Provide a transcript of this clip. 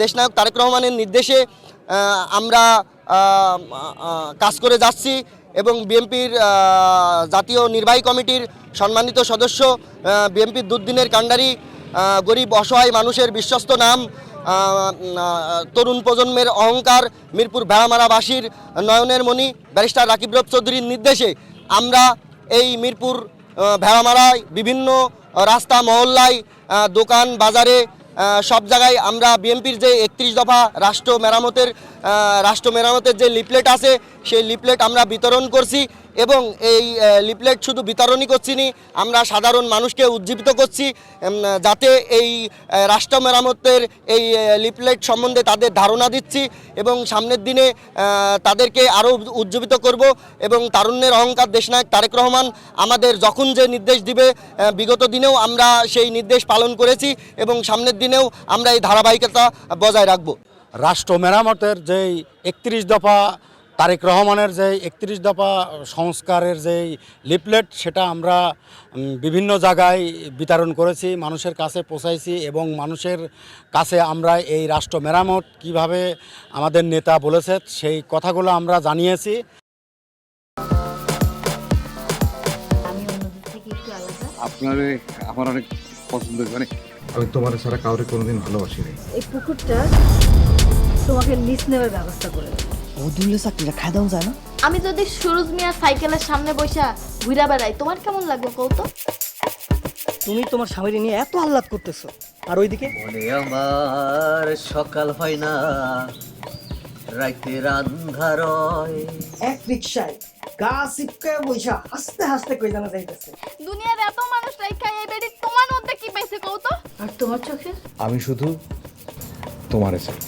দেশনায়ক তারেক রহমানের নির্দেশে আমরা কাজ করে যাচ্ছি এবং বিএনপির জাতীয় নির্বাহী কমিটির সম্মানিত সদস্য, বিএনপির দুর্দিনের কাণ্ডারি, গরিব অসহায় মানুষের বিশ্বস্ত নাম, তরুণ প্রজন্মের অহংকার, মিরপুর ভেড়ামারাবাসীর নয়নের মণি ব্যারিস্টার রাকিব রব চৌধুরীর নির্দেশে আমরা এই মিরপুর ভেড়ামারায় বিভিন্ন রাস্তা মহল্লায়, দোকান বাজারে, সব জায়গায় আমরা বিএনপির যে 31 দফা রাষ্ট্র মেরামতের যে লিফলেট আছে সেই লিফলেট আমরা বিতরণ করছি এবং এই লিফলেট শুধু বিতরণই করছি নি, আমরা সাধারণ মানুষকে উজ্জীবিত করছি যাতে এই রাষ্ট্র মেরামতের এই লিফলেট সম্বন্ধে তাদের ধারণা দিচ্ছি এবং সামনের দিনে তাদেরকে আরও উজ্জীবিত করব এবং তারুণ্যের অহংকার দেশনায়ক তারেক রহমান আমাদের যখন যে নির্দেশ দিবে, বিগত দিনেও আমরা সেই নির্দেশ পালন করেছি এবং সামনের দিনেও আমরা এই ধারাবাহিকতা বজায় রাখব। রাষ্ট্র মেরামতের যেই 31 দফা তারেক রহমানের যে 31 দফা সংস্কারের যেই লিফলেট, সেটা আমরা বিভিন্ন জায়গায় বিতরণ করেছি, মানুষের কাছে পৌঁছাইছি এবং মানুষের কাছে আমরা এই রাষ্ট্র মেরামত কিভাবে আমাদের নেতা বলেছে সেই কথাগুলো আমরা জানিয়েছি। আমার অনেক পছন্দ, মানে আমি তোমার ছাড়া কাউরে কোনোদিন ভালোবাসি নাই। এই পুকুরটা তোমাকে লিজ নেওয়ার ব্যবস্থা করে দেব। ওদুল্লে চাকরিটা খাই দাও যায় না। আমি যদি সুরজ মিয়ার সাইকেলের সামনে বসা ঘুরা বেড়াই, তোমার কেমন লাগবে কৌতো? তুমি তোমার স্বামীকে নিয়ে এত আহ্লাদ করতেছো, আর ওইদিকে বলে আমার সকাল হয় না, রাইতের আন্ধার হয়। এক রিকশায় গা সিপকায় বইসা হাসতে হাসতে কই জানা যাইতেছে। দুনিয়ার এত মানুষ রাইখা এই বেডি তোমার মধ্যে কি পাইছে কৌতো? আর তোমার চোখে আমি শুধু তোমারে চাই।